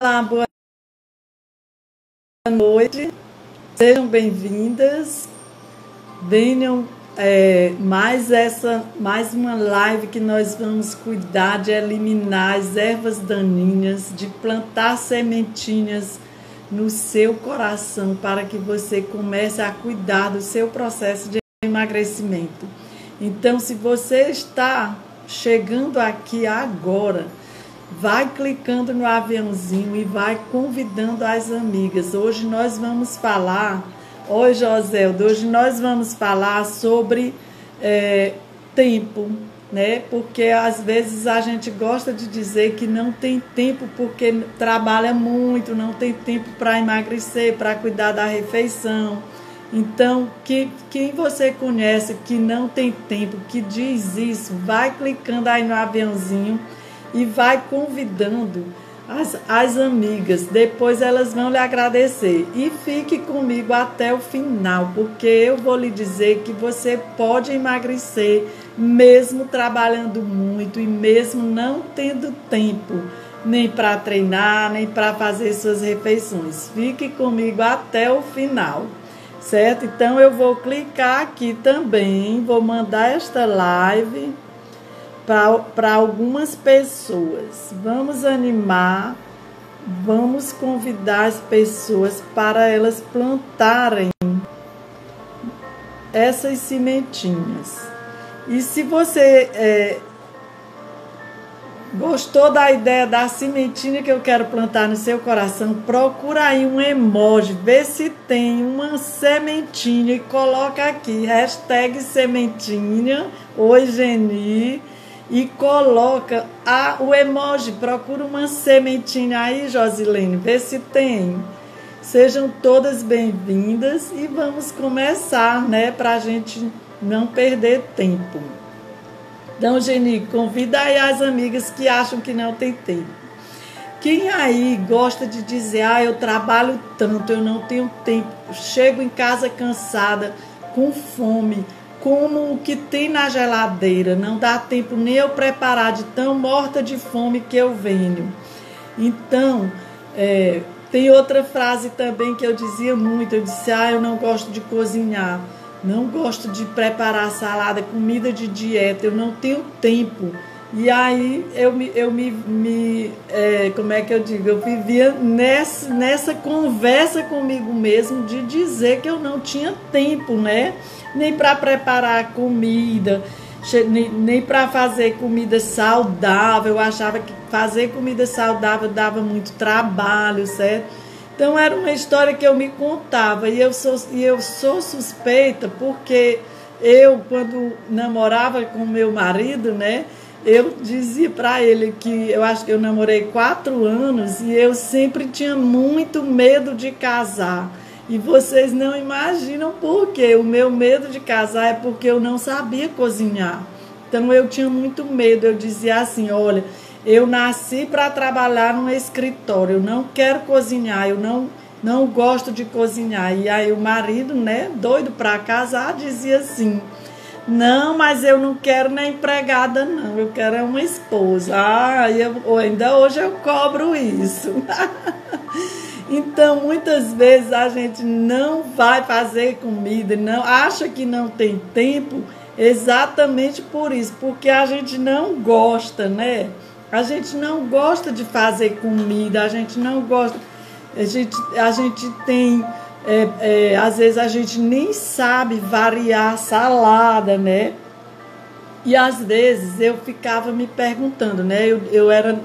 boa noite, sejam bem-vindas, venham mais uma live que nós vamos cuidar de eliminar as ervas daninhas, de plantar sementinhas no seu coração para que você comece a cuidar do seu processo de emagrecimento. Então, se você está chegando aqui agora, vai clicando no aviãozinho e vai convidando as amigas. Hoje nós vamos falar, oi Joselda, hoje nós vamos falar sobre tempo, né? Porque às vezes a gente gosta de dizer que não tem tempo porque trabalha muito, não tem tempo para emagrecer, para cuidar da refeição. Então, quem você conhece que não tem tempo, que diz isso, vai clicando aí no aviãozinho e vai convidando as amigas. Depois elas vão lhe agradecer. E fique comigo até o final, porque eu vou lhe dizer que você pode emagrecer mesmo trabalhando muito e mesmo não tendo tempo nem para treinar, nem para fazer suas refeições. Fique comigo até o final. Certo? Então eu vou clicar aqui também, vou mandar esta live para algumas pessoas. Vamos animar, vamos convidar as pessoas para elas plantarem essas sementinhas. E se você gostou da ideia da sementinha que eu quero plantar no seu coração, procura aí um emoji, vê se tem uma sementinha e coloca aqui, #sementinha, oi Geni, e coloca o emoji, procura uma sementinha aí, Josilene, vê se tem. Sejam todas bem-vindas e vamos começar, né, pra gente não perder tempo. Então, Geni, convida aí as amigas que acham que não tem tempo. Quem aí gosta de dizer, eu trabalho tanto, eu não tenho tempo, chego em casa cansada, com fome, como o que tem na geladeira, não dá tempo nem eu preparar, de tão morta de fome que eu venho. Então, tem outra frase também que eu dizia muito, eu disse, eu não gosto de cozinhar. Não gosto de preparar salada, comida de dieta, eu não tenho tempo. E aí como é que eu digo? Eu vivia nessa conversa comigo mesmo de dizer que eu não tinha tempo, né? Nem para preparar comida, nem para fazer comida saudável. Eu achava que fazer comida saudável dava muito trabalho, certo? Então, era uma história que eu me contava, e eu sou suspeita porque quando namorava com meu marido, né, eu dizia para ele que eu acho que eu namorei 4 anos e eu sempre tinha muito medo de casar. E vocês não imaginam por quê. O meu medo de casar é porque eu não sabia cozinhar. Então, eu tinha muito medo. Eu dizia assim, olha, eu nasci para trabalhar num escritório, eu não quero cozinhar, eu não gosto de cozinhar. E aí o marido, né, doido para casar, dizia assim, não, mas eu não quero nem empregada não, eu quero uma esposa. Ainda hoje eu cobro isso. Então, muitas vezes a gente não vai fazer comida, não acha que não tem tempo, exatamente por isso, porque a gente não gosta, né? A gente não gosta de fazer comida, a gente não gosta, a gente tem, às vezes a gente nem sabe variar salada, né? E às vezes eu ficava me perguntando, né?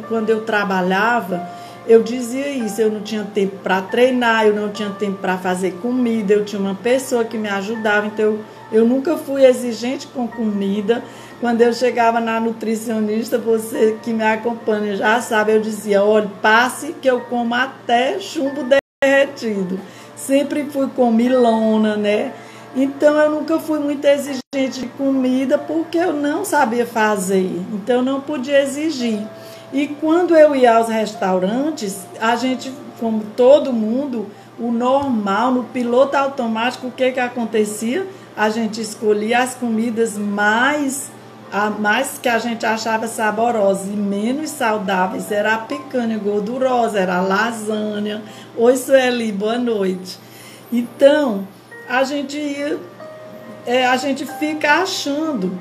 Quando eu trabalhava, eu dizia isso, eu não tinha tempo para treinar, eu não tinha tempo para fazer comida, eu tinha uma pessoa que me ajudava, então eu nunca fui exigente com comida. Quando eu chegava na nutricionista, você que me acompanha já sabe, eu dizia, olha, passe que eu como até chumbo derretido. Sempre fui comilona, né? Então, eu nunca fui muito exigente de comida porque eu não sabia fazer. Então, eu não podia exigir. E quando eu ia aos restaurantes, a gente, como todo mundo, o normal, no piloto automático, o que acontecia? A gente escolhia as comidas mais A mais que a gente achava saborosa e menos saudáveis era a picanha gordurosa, era a lasanha. Oi, Sueli, boa noite. Então, a gente fica achando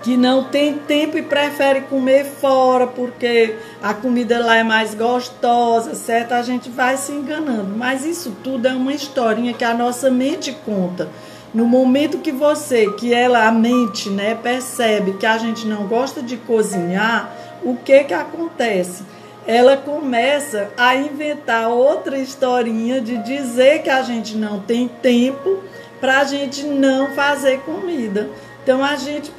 que não tem tempo e prefere comer fora porque a comida lá é mais gostosa, certo? A gente vai se enganando. Mas isso tudo é uma historinha que a nossa mente conta. No momento que a mente, né, percebe que a gente não gosta de cozinhar, o que acontece? Ela começa a inventar outra historinha de dizer que a gente não tem tempo para a gente não fazer comida. Então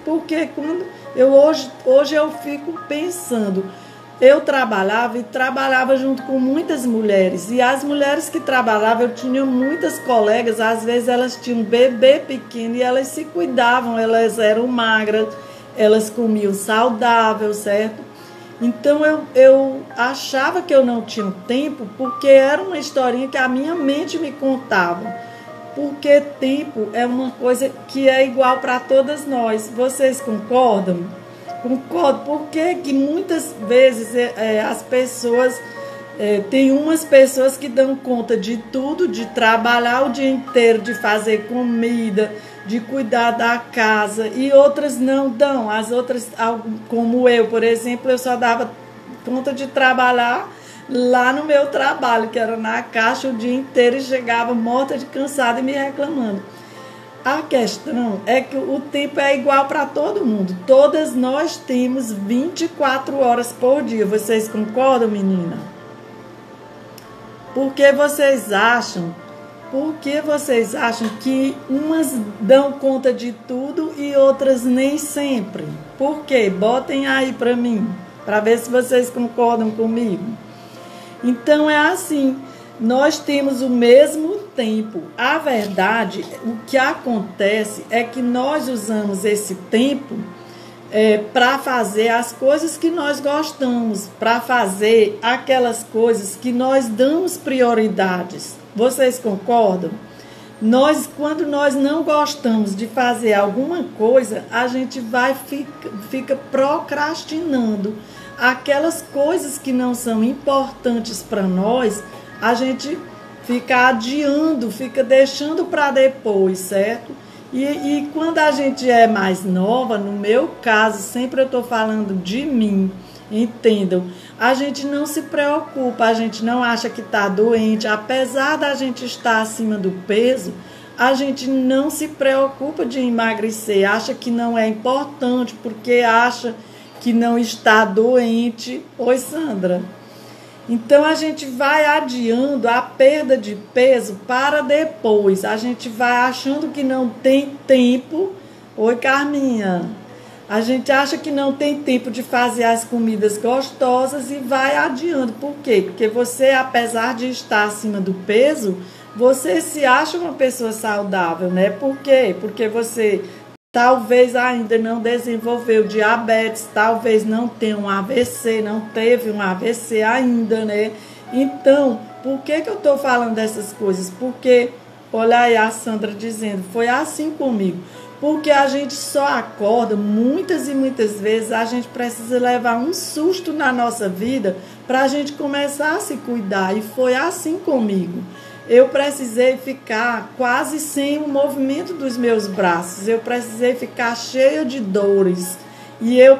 porque quando hoje eu fico pensando, eu trabalhava junto com muitas mulheres, e as mulheres que trabalhavam, eu tinha muitas colegas, às vezes elas tinham um bebê pequeno e elas se cuidavam, elas eram magras, elas comiam saudável, certo? Então eu achava que eu não tinha tempo, porque era uma historinha que a minha mente me contava. Porque tempo é uma coisa que é igual para todas nós. Vocês concordam? Concordo. Porque que muitas vezes as pessoas... tem umas pessoas que dão conta de tudo, de trabalhar o dia inteiro, de fazer comida, de cuidar da casa, e outras não dão. As outras, como eu, por exemplo, eu só dava conta de trabalhar lá no meu trabalho, que era na caixa o dia inteiro, e chegava morta de cansada e me reclamando. A questão é que o tempo é igual para todo mundo. Todas nós temos 24 horas por dia. Vocês concordam, menina? Por que vocês acham que umas dão conta de tudo e outras nem sempre? Por quê? Botem aí para mim, para ver se vocês concordam comigo. Então é assim, nós temos o mesmo tempo. A verdade, o que acontece é que nós usamos esse tempo para fazer as coisas que nós gostamos, para fazer aquelas coisas que nós damos prioridades. Vocês concordam? Quando nós não gostamos de fazer alguma coisa, a gente fica procrastinando. Aquelas coisas que não são importantes para nós, a gente fica adiando, fica deixando para depois, certo? E quando a gente é mais nova, no meu caso, sempre eu estou falando de mim, entendam, a gente não se preocupa, a gente não acha que está doente, apesar da gente estar acima do peso, a gente não se preocupa de emagrecer, acha que não é importante, porque acha que não está doente. Oi, Sandra. Então, a gente vai adiando a perda de peso para depois. A gente vai achando que não tem tempo. Oi, Carminha. A gente acha que não tem tempo de fazer as comidas gostosas e vai adiando. Por quê? Porque você, apesar de estar acima do peso, você se acha uma pessoa saudável, né? Por quê? Porque você talvez ainda não desenvolveu diabetes, talvez não tenha um AVC, não teve um AVC ainda, né? Então, por que eu estou falando dessas coisas? Porque, olha aí a Sandra dizendo, foi assim comigo. Porque a gente só acorda, muitas e muitas vezes a gente precisa levar um susto na nossa vida para a gente começar a se cuidar. E foi assim comigo. Eu precisei ficar quase sem o movimento dos meus braços. Eu precisei ficar cheia de dores. E eu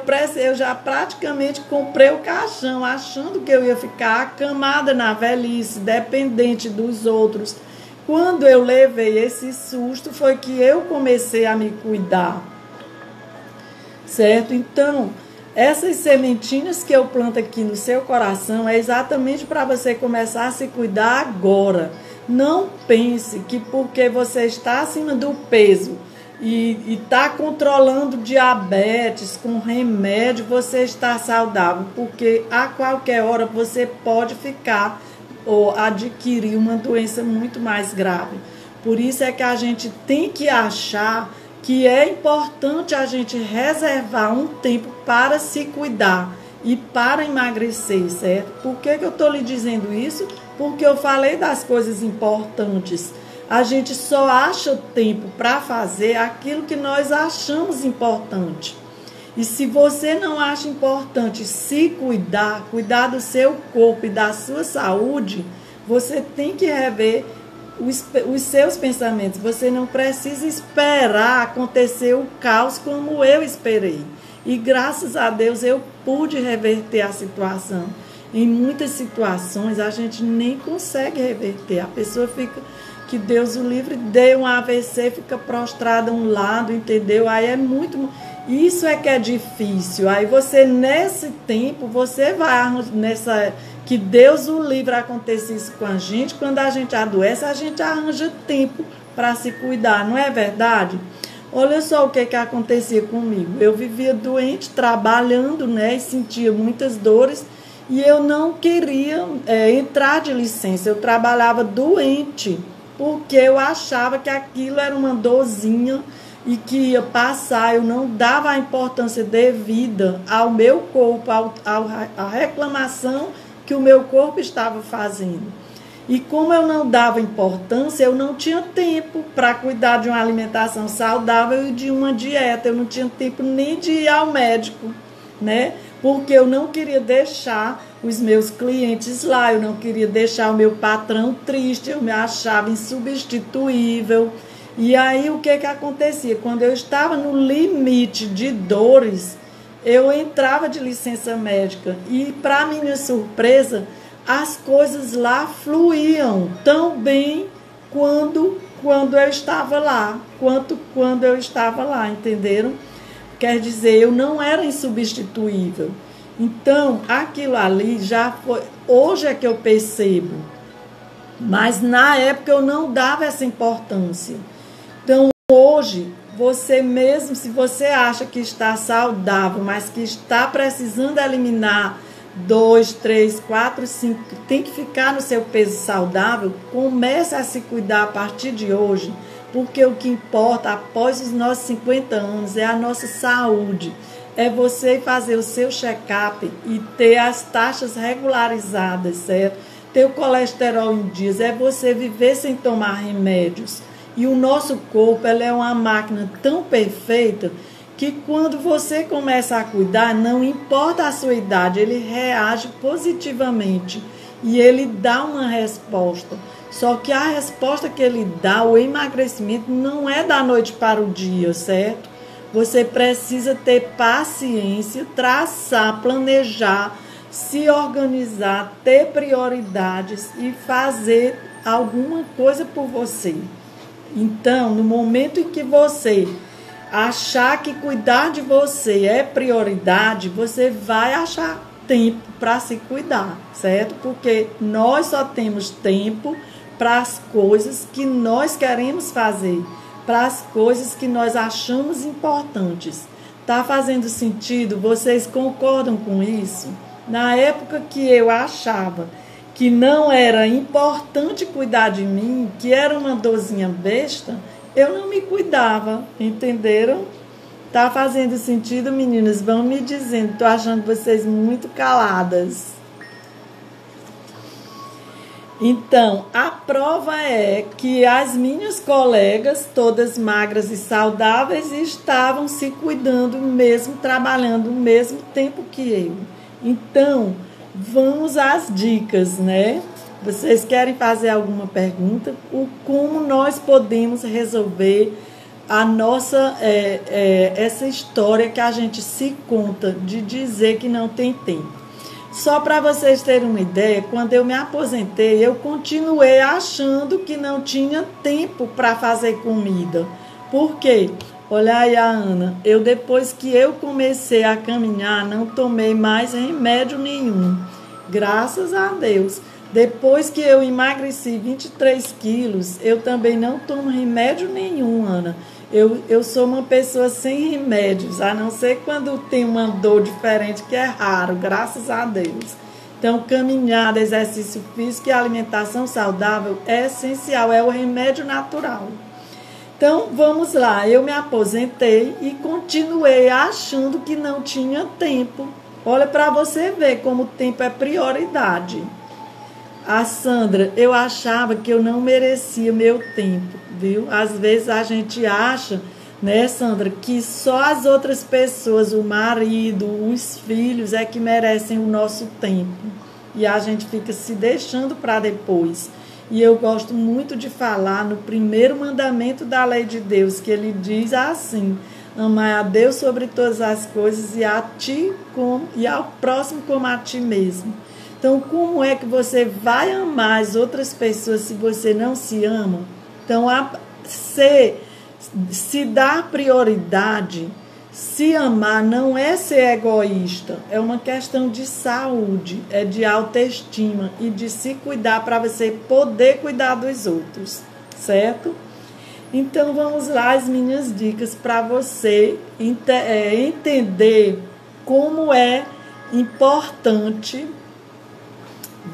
já praticamente comprei o caixão, achando que eu ia ficar acamada na velhice, dependente dos outros. Quando eu levei esse susto, foi que eu comecei a me cuidar. Certo? Então, essas sementinhas que eu planto aqui no seu coração é exatamente para você começar a se cuidar agora. Não pense que porque você está acima do peso e está controlando diabetes com remédio, você está saudável, porque a qualquer hora você pode ficar ou adquirir uma doença muito mais grave. Por isso é que a gente tem que achar que é importante a gente reservar um tempo para se cuidar e para emagrecer, certo? Por que eu estou lhe dizendo isso? Porque eu falei das coisas importantes. A gente só acha tempo para fazer aquilo que nós achamos importante. E se você não acha importante se cuidar, cuidar do seu corpo e da sua saúde, você tem que rever os seus pensamentos. Você não precisa esperar acontecer o caos como eu esperei. E graças a Deus eu pude reverter a situação. Em muitas situações a gente nem consegue reverter. A pessoa fica, que Deus o livre, deu um AVC, fica prostrada a um lado, entendeu? Aí é muito... Isso é que é difícil. Aí você, nesse tempo, você vai nessa... Que Deus o livre aconteça isso com a gente. Quando a gente adoece, a gente arranja tempo para se cuidar, não é verdade? Olha só o que acontecia comigo. Eu vivia doente, trabalhando, né? E sentia muitas dores. E eu não queria entrar de licença. Eu trabalhava doente, porque eu achava que aquilo era uma dorzinha e que ia passar. Eu não dava a importância devida ao meu corpo, à reclamação que o meu corpo estava fazendo. E como eu não dava importância, eu não tinha tempo para cuidar de uma alimentação saudável e de uma dieta. Eu não tinha tempo nem de ir ao médico, né? Porque eu não queria deixar os meus clientes lá, eu não queria deixar o meu patrão triste, eu me achava insubstituível. E aí o que acontecia? Quando eu estava no limite de dores, eu entrava de licença médica e, para minha surpresa, as coisas lá fluíam tão bem quando eu estava lá, quanto quando eu estava lá, entenderam? Quer dizer, eu não era insubstituível. Então, aquilo ali já foi... Hoje é que eu percebo, mas na época eu não dava essa importância. Então, hoje, você mesmo, se você acha que está saudável, mas que está precisando eliminar 2, 3, 4, 5, tem que ficar no seu peso saudável, comece a se cuidar a partir de hoje, porque o que importa após os nossos 50 anos é a nossa saúde, é você fazer o seu check-up e ter as taxas regularizadas, certo? Ter o colesterol em dias, é você viver sem tomar remédios. E o nosso corpo, ela é uma máquina tão perfeita que quando você começa a cuidar, não importa a sua idade, ele reage positivamente e ele dá uma resposta. Só que a resposta que ele dá, o emagrecimento, não é da noite para o dia, certo? Você precisa ter paciência, traçar, planejar, se organizar, ter prioridades e fazer alguma coisa por você. Então, no momento em que você achar que cuidar de você é prioridade, você vai achar tempo para se cuidar, certo? Porque nós só temos tempo para as coisas que nós queremos fazer, para as coisas que nós achamos importantes. Tá fazendo sentido? Vocês concordam com isso? Na época que eu achava que não era importante cuidar de mim, que era uma dorzinha besta, eu não me cuidava, entenderam? Tá fazendo sentido, meninas? Vão me dizendo, tô achando vocês muito caladas. Então, a prova é que as minhas colegas, todas magras e saudáveis, estavam se cuidando mesmo, trabalhando o mesmo tempo que eu. Então, vamos às dicas, né? Vocês querem fazer alguma pergunta? Como nós podemos resolver a nossa essa história que a gente se conta de dizer que não tem tempo? Só para vocês terem uma ideia, quando eu me aposentei, eu continuei achando que não tinha tempo para fazer comida. Por quê? Olha aí a Ana, depois que eu comecei a caminhar, não tomei mais remédio nenhum. Graças a Deus. Depois que eu emagreci 23 quilos, eu também não tomo remédio nenhum, Ana. Eu sou uma pessoa sem remédios, a não ser quando tem uma dor diferente, que é raro, graças a Deus. Então, caminhada, exercício físico e alimentação saudável é essencial, é o remédio natural. Então, vamos lá, eu me aposentei e continuei achando que não tinha tempo. Olha para você ver como o tempo é prioridade. A Sandra, eu achava que eu não merecia meu tempo, viu? Às vezes a gente acha, né, Sandra, que só as outras pessoas, o marido, os filhos, é que merecem o nosso tempo. E a gente fica se deixando para depois. E eu gosto muito de falar no primeiro mandamento da lei de Deus, que ele diz assim: amar a Deus sobre todas as coisas e a ti e ao próximo como a ti mesmo. Então, como é que você vai amar as outras pessoas se você não se ama? Então, se dar prioridade, se amar, não é ser egoísta, é uma questão de saúde, é de autoestima e de se cuidar para você poder cuidar dos outros, certo? Então vamos lá, as minhas dicas para você entender como é importante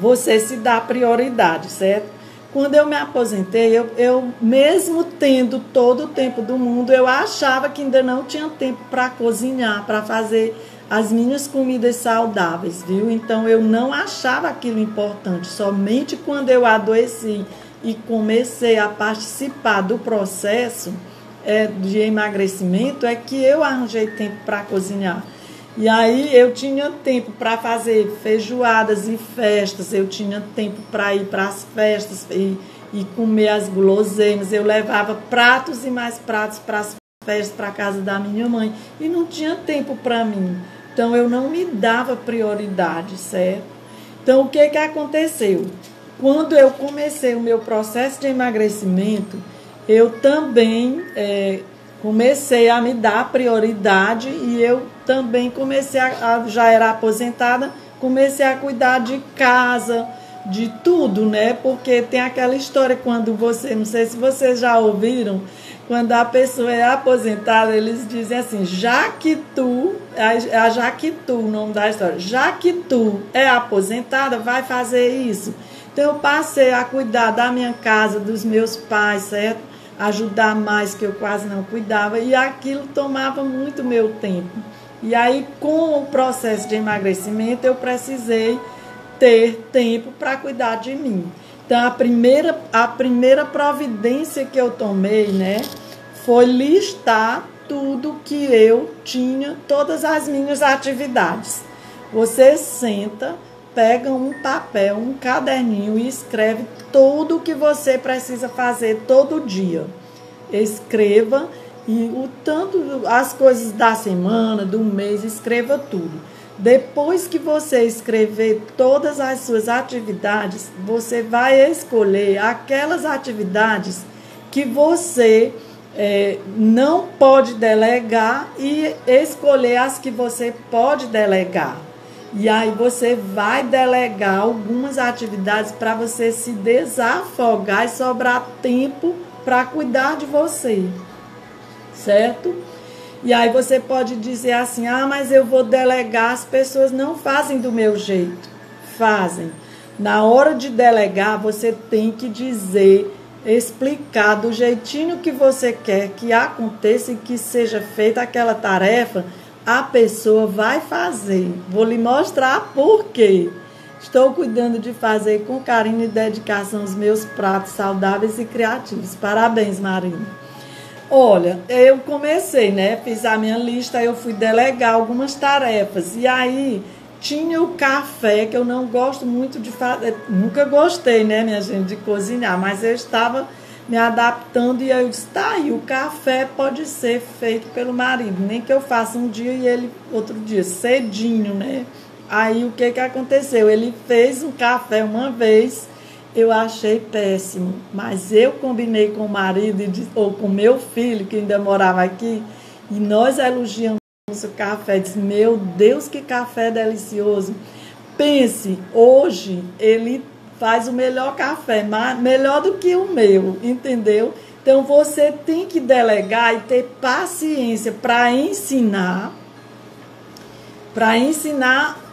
você se dar prioridade, certo? Quando eu me aposentei, eu mesmo tendo todo o tempo do mundo, eu achava que ainda não tinha tempo para cozinhar, para fazer as minhas comidas saudáveis, viu? Então eu não achava aquilo importante. Somente quando eu adoeci e comecei a participar do processo de emagrecimento é que eu arranjei tempo para cozinhar. E aí eu tinha tempo para fazer feijoadas e festas, eu tinha tempo para ir para as festas e comer as guloseimas, eu levava pratos e mais pratos para as festas, para a casa da minha mãe, e não tinha tempo para mim. Então eu não me dava prioridade, certo? Então o que aconteceu? Quando eu comecei o meu processo de emagrecimento, eu também comecei a me dar prioridade e eu também comecei já era aposentada, comecei a cuidar de casa, de tudo, né? Porque tem aquela história quando você, não sei se vocês já ouviram, quando a pessoa é aposentada, eles dizem assim, já que tu, o nome da história, já que tu é aposentada, vai fazer isso. Então eu passei a cuidar da minha casa, dos meus pais, certo? Ajudar mais, que eu quase não cuidava, e aquilo tomava muito meu tempo. E aí, com o processo de emagrecimento, eu precisei ter tempo para cuidar de mim. Então, a primeira providência que eu tomei, né, foi listar tudo que eu tinha, todas as minhas atividades. Você senta, pega um papel, um caderninho e escreve tudo o que você precisa fazer todo dia. Escreva e as coisas da semana, do mês, escreva tudo. Depois que você escrever todas as suas atividades, você vai escolher aquelas atividades que você não pode delegar e escolher as que você pode delegar. E aí você vai delegar algumas atividades para você se desafogar e sobrar tempo para cuidar de você, certo? E aí você pode dizer assim, mas eu vou delegar, as pessoas não fazem do meu jeito. Fazem. Na hora de delegar, você tem que dizer, explicar do jeitinho que você quer que aconteça e que seja feita aquela tarefa, a pessoa vai fazer. Vou lhe mostrar por quê. Estou cuidando de fazer com carinho e dedicação os meus pratos saudáveis e criativos. Parabéns, Marina. Olha, eu comecei, né? Fiz a minha lista, eu fui delegar algumas tarefas. E aí tinha o café, que eu não gosto muito de fazer. Nunca gostei, né, minha gente, de cozinhar. Mas eu estava me adaptando e eu disse, tá aí, o café pode ser feito pelo marido. Nem que eu faça um dia e ele outro dia, cedinho, né? Aí o que aconteceu? Ele fez um café uma vez, eu achei péssimo, mas eu combinei com o marido ou com meu filho, que ainda morava aqui, e nós elogiamos o café. Disse, meu Deus, que café delicioso. Pense, hoje ele faz o melhor café, melhor do que o meu, entendeu? Então você tem que delegar e ter paciência para ensinar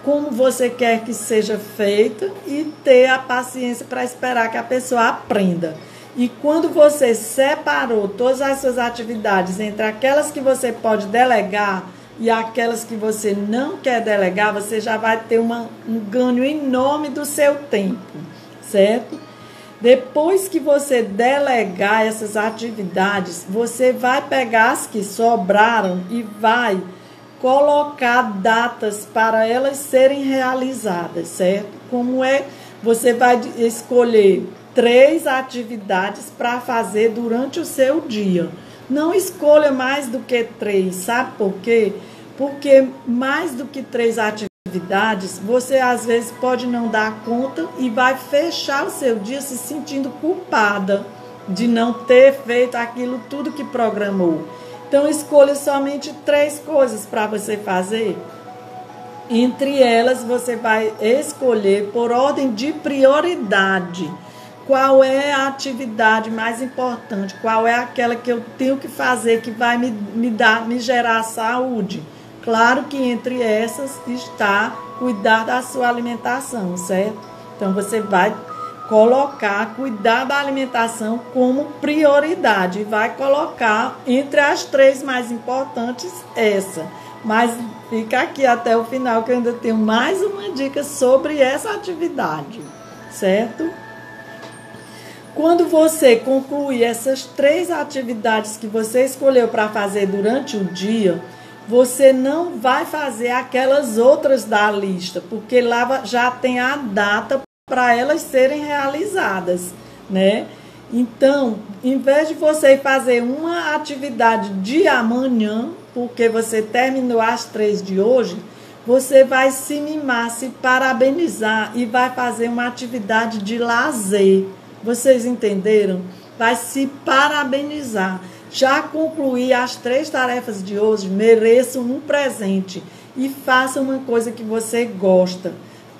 como você quer que seja feito e ter a paciência para esperar que a pessoa aprenda. E quando você separou todas as suas atividades entre aquelas que você pode delegar e aquelas que você não quer delegar, você já vai ter um ganho enorme do seu tempo, certo? Depois que você delegar essas atividades, você vai pegar as que sobraram e vai colocar datas para elas serem realizadas, certo? Como é? Você vai escolher 3 atividades para fazer durante o seu dia. Não escolha mais do que 3, sabe por quê? Porque mais do que 3 atividades, você às vezes pode não dar conta e vai fechar o seu dia se sentindo culpada de não ter feito aquilo tudo que programou. Então, escolha somente 3 coisas para você fazer. Entre elas, você vai escolher por ordem de prioridade. Qual é a atividade mais importante? Qual é aquela que eu tenho que fazer que vai me gerar saúde? Claro que entre essas está cuidar da sua alimentação, certo? Então, você vai colocar cuidar da alimentação como prioridade e vai colocar entre as 3 mais importantes essa. Mas fica aqui até o final que eu ainda tenho mais uma dica sobre essa atividade, certo? Quando você concluir essas 3 atividades que você escolheu para fazer durante o dia, você não vai fazer aquelas outras da lista, porque lá já tem a data para elas serem realizadas, né? Então, em vez de você fazer uma atividade de amanhã, porque você terminou as 3 de hoje, você vai se mimar, se parabenizar e vai fazer uma atividade de lazer. Vocês entenderam? Vai se parabenizar. Já concluí as 3 tarefas de hoje, mereço um presente e faça uma coisa que você gosta.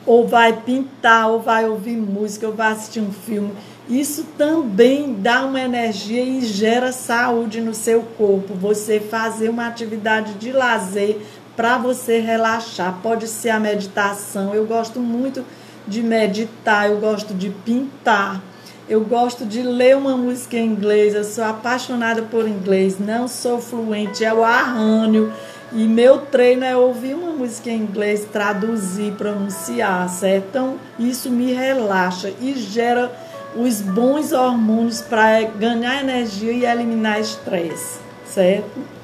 Ou vai pintar, ou vai ouvir música, ou vai assistir um filme. Isso também dá uma energia e gera saúde no seu corpo. Você fazer uma atividade de lazer para você relaxar. Pode ser a meditação. Eu gosto muito de meditar, eu gosto de pintar. Eu gosto de ler uma música em inglês. Eu sou apaixonada por inglês. Não sou fluente, é o arrânio. E meu treino é ouvir uma música em inglês, traduzir, pronunciar, certo? Então, isso me relaxa e gera os bons hormônios para ganhar energia e eliminar estresse, certo?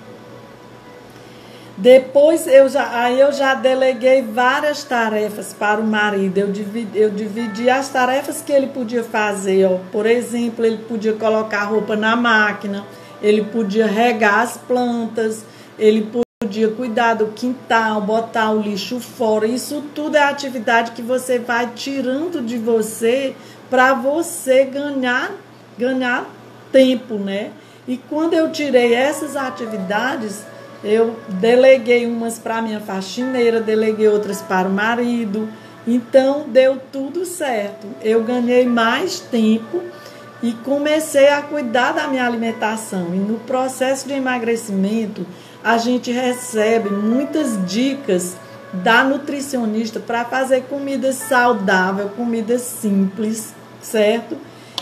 Depois, eu já deleguei várias tarefas para o marido. Eu dividi as tarefas que ele podia fazer. Ó. Por exemplo, ele podia colocar roupa na máquina, ele podia regar as plantas, ele podia cuidar do quintal, botar o lixo fora. Isso tudo é atividade que você vai tirando de você para você ganhar tempo, né? E quando eu tirei essas atividades, eu deleguei umas para minha faxineira, deleguei outras para o marido. Então, deu tudo certo. Eu ganhei mais tempo e comecei a cuidar da minha alimentação. E no processo de emagrecimento, a gente recebe muitas dicas da nutricionista para fazer comida saudável, comida simples, certo?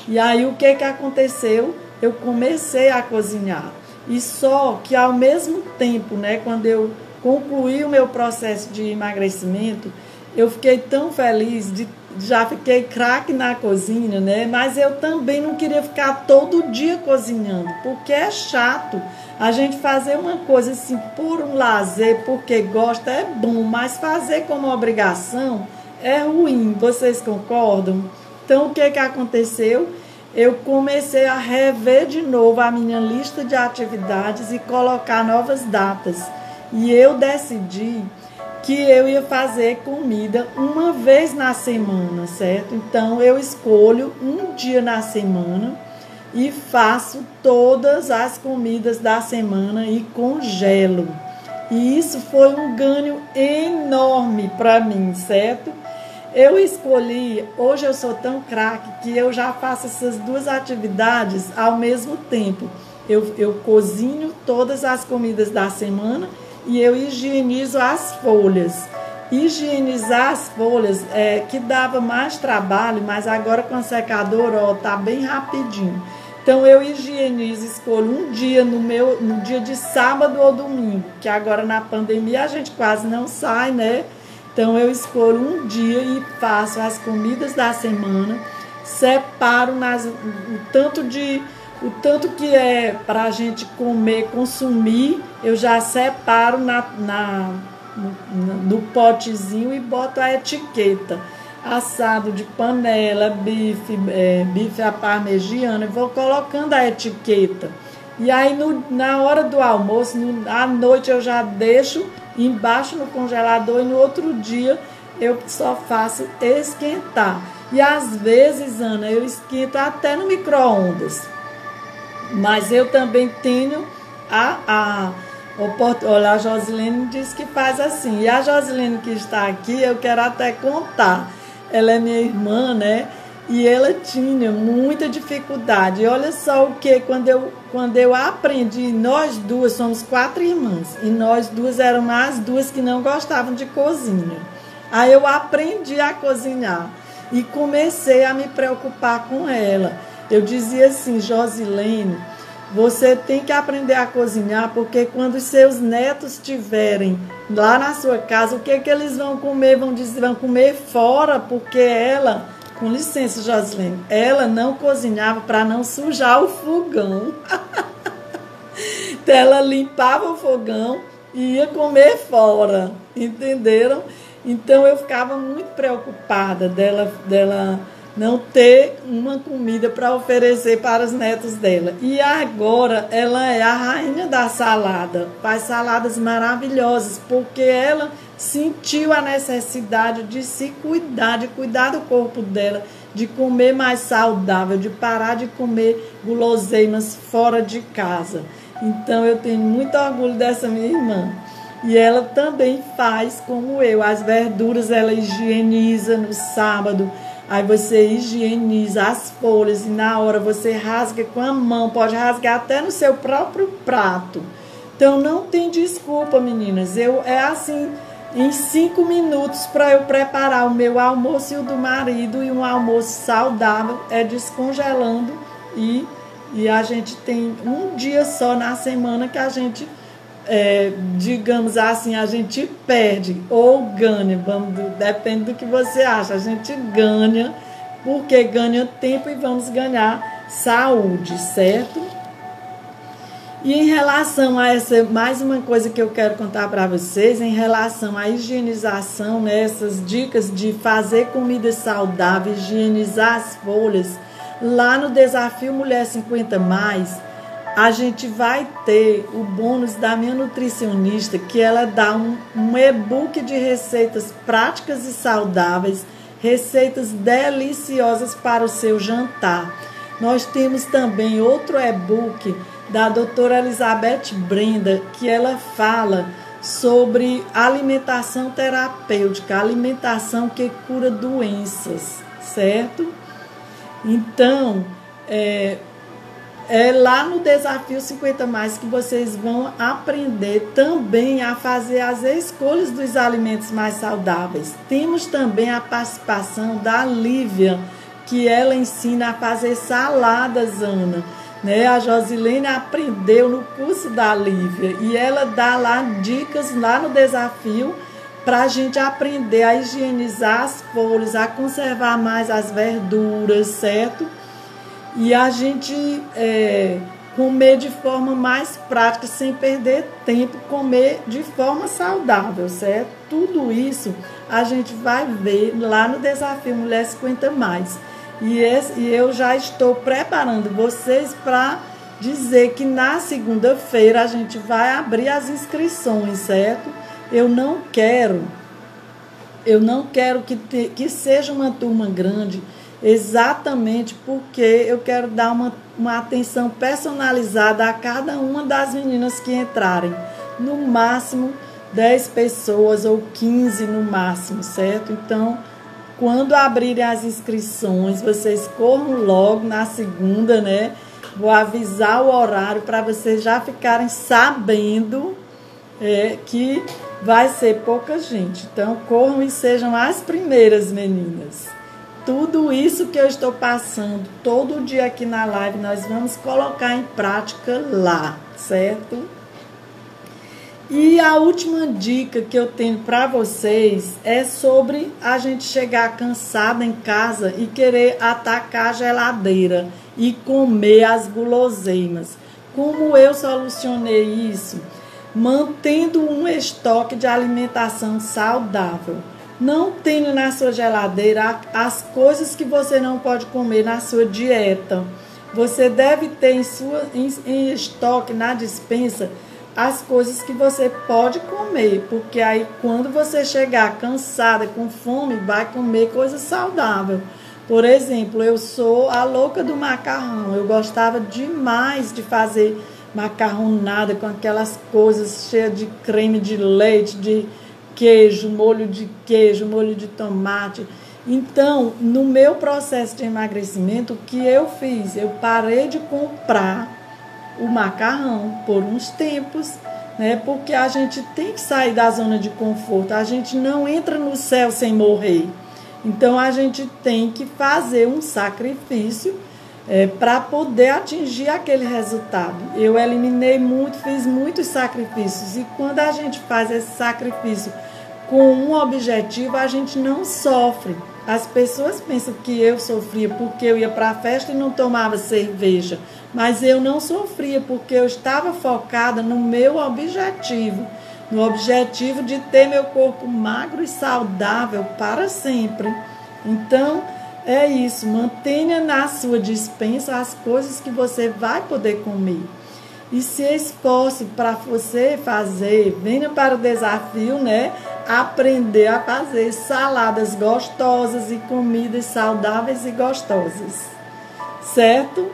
E aí, o que aconteceu? Eu comecei a cozinhar. E só que ao mesmo tempo, né, quando eu concluí o meu processo de emagrecimento, eu fiquei tão feliz, já fiquei craque na cozinha, né? Mas eu também não queria ficar todo dia cozinhando, porque é chato. A gente fazer uma coisa assim por um lazer, porque gosta, é bom, mas fazer como obrigação é ruim. Vocês concordam? Então, o que aconteceu? Eu comecei a rever de novo a minha lista de atividades e colocar novas datas. E eu decidi que eu ia fazer comida uma vez na semana, certo? Então, eu escolho um dia na semana e faço todas as comidas da semana e congelo. E isso foi um ganho enorme para mim, certo? Eu escolhi, hoje eu sou tão craque que eu já faço essas 2 atividades ao mesmo tempo. Eu cozinho todas as comidas da semana e eu higienizo as folhas. Higienizar as folhas que dava mais trabalho, mas agora com a secadora, ó, tá bem rapidinho. Então eu higienizo, escolho um dia no dia de sábado ou domingo, que agora na pandemia a gente quase não sai, né? Então, eu escolho um dia e faço as comidas da semana. separo o tanto que é para a gente comer, consumir, eu já separo no potezinho e boto a etiqueta. Assado de panela, bife à parmegiana, eu vou colocando a etiqueta. E aí na hora do almoço, à noite eu já deixo embaixo no congelador e no outro dia eu só faço esquentar. E às vezes, Ana, eu esquento até no micro-ondas. Mas eu também tenho olha, a Josilene disse que faz assim. E a Josilene que está aqui, eu quero até contar. Ela é minha irmã, né? E ela tinha muita dificuldade. E olha só o que, quando eu aprendi, nós duas somos 4 irmãs. E nós duas éramos as duas que não gostavam de cozinha. Aí eu aprendi a cozinhar e comecei a me preocupar com ela. Eu dizia assim, Josilene, você tem que aprender a cozinhar, porque quando os seus netos estiverem lá na sua casa, o que eles vão comer? Vão comer fora, porque ela, com licença, Josilene, ela não cozinhava para não sujar o fogão. Então ela limpava o fogão e ia comer fora, entenderam? Então eu ficava muito preocupada dela não ter uma comida para oferecer para os netos dela. E agora ela é a rainha da salada, faz saladas maravilhosas, porque ela sentiu a necessidade de se cuidar, de cuidar do corpo dela, de comer mais saudável, de parar de comer guloseimas fora de casa. Então eu tenho muito orgulho dessa minha irmã. E ela também faz como eu, as verduras ela higieniza no sábado. Aí você higieniza as folhas e na hora você rasga com a mão, pode rasgar até no seu próprio prato. Então não tem desculpa, meninas. É assim, em 5 minutos para eu preparar o meu almoço e o do marido, e um almoço saudável, é descongelando. E a gente tem um dia só na semana que a gente, digamos assim, a gente perde ou ganha, depende do que você acha, a gente ganha, porque ganha tempo e vamos ganhar saúde, certo? E em relação a essa, mais uma coisa que eu quero contar para vocês, em relação à higienização, né, essas dicas de fazer comida saudável, higienizar as folhas, lá no Desafio Mulher 50+, a gente vai ter o bônus da minha nutricionista, que ela dá um e-book de receitas práticas e saudáveis, receitas deliciosas para o seu jantar. Nós temos também outro e-book da doutora Elizabeth Brenda, que ela fala sobre alimentação terapêutica, alimentação que cura doenças, certo? Então, é lá no Desafio 50+, que vocês vão aprender também a fazer as escolhas dos alimentos mais saudáveis. Temos também a participação da Lívia, que ela ensina a fazer saladas, Ana. Né? A Josilene aprendeu no curso da Lívia e ela dá lá dicas lá no desafio para a gente aprender a higienizar as folhas, a conservar mais as verduras, certo? E a gente comer de forma mais prática, sem perder tempo, comer de forma saudável, certo? Tudo isso a gente vai ver lá no Desafio Mulher 50+. E eu já estou preparando vocês para dizer que na segunda-feira a gente vai abrir as inscrições, certo? Eu não quero que seja uma turma grande, exatamente porque eu quero dar uma atenção personalizada a cada uma das meninas que entrarem. No máximo 10 pessoas ou 15 no máximo, certo? Então, quando abrirem as inscrições, vocês corram logo na segunda, né? Vou avisar o horário para vocês já ficarem sabendo que vai ser pouca gente. Então, corram e sejam as primeiras, meninas. Tudo isso que eu estou passando todo dia aqui na live, nós vamos colocar em prática lá, certo? E a última dica que eu tenho para vocês é sobre a gente chegar cansada em casa e querer atacar a geladeira e comer as guloseimas. Como eu solucionei isso? Mantendo um estoque de alimentação saudável. Não tendo na sua geladeira as coisas que você não pode comer na sua dieta. Você deve ter em estoque na despensa as coisas que você pode comer, porque aí quando você chegar cansada, com fome, vai comer coisa saudável. Por exemplo, eu sou a louca do macarrão. Eu gostava demais de fazer macarronada com aquelas coisas cheias de creme de leite, de queijo, molho de tomate. Então, no meu processo de emagrecimento, o que eu fiz? Eu parei de comprar o macarrão por uns tempos, né? Porque a gente tem que sair da zona de conforto. A gente não entra no céu sem morrer. Então, a gente tem que fazer um sacrifício para poder atingir aquele resultado. Eu eliminei muito, fiz muitos sacrifícios. E quando a gente faz esse sacrifício com um objetivo, a gente não sofre. As pessoas pensam que eu sofria porque eu ia para a festa e não tomava cerveja. Mas eu não sofria porque eu estava focada no meu objetivo. No objetivo de ter meu corpo magro e saudável para sempre. Então, é isso. Mantenha na sua despensa as coisas que você vai poder comer. E se esforce para você fazer, venha para o desafio, né? Aprender a fazer saladas gostosas e comidas saudáveis e gostosas. Certo?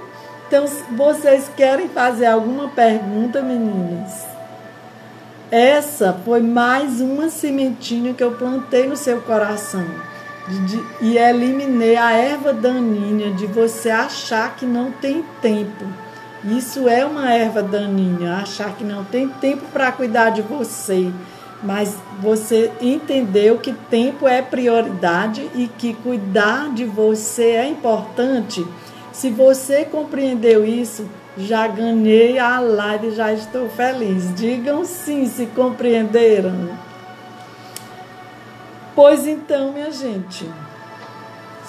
Então, vocês querem fazer alguma pergunta, meninas? Essa foi mais uma sementinha que eu plantei no seu coração. E eliminei a erva daninha de você achar que não tem tempo. Isso é uma erva daninha, achar que não tem tempo para cuidar de você. Mas você entendeu que tempo é prioridade e que cuidar de você é importante. Se você compreendeu isso, já ganhei a live, já estou feliz. Digam sim, se compreenderam. Pois então, minha gente,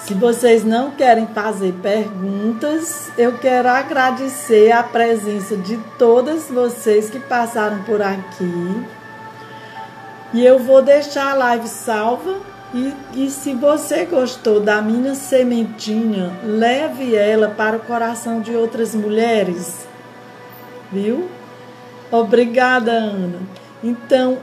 se vocês não querem fazer perguntas, eu quero agradecer a presença de todas vocês que passaram por aqui. E eu vou deixar a live salva. E se você gostou da minha sementinha, leve ela para o coração de outras mulheres. Viu? Obrigada, Ana. Então,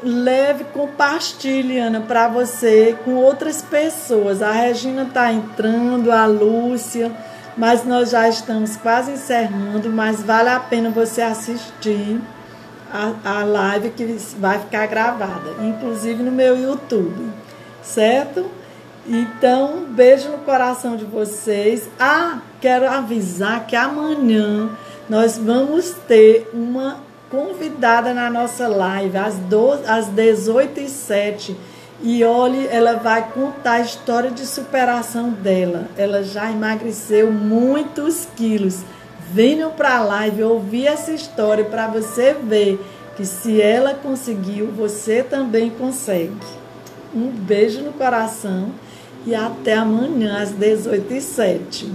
compartilhe, Ana, para você com outras pessoas. A Regina está entrando, a Lúcia, mas nós já estamos quase encerrando, mas vale a pena você assistir a live que vai ficar gravada, inclusive no meu YouTube, certo? Então, um beijo no coração de vocês. Quero avisar que amanhã nós vamos ter uma convidada na nossa live às 18h07 e olhe, ela vai contar a história de superação dela. Ela já emagreceu muitos quilos. Venham para a live ouvir essa história para você ver que se ela conseguiu, você também consegue. Um beijo no coração e até amanhã às 18h07.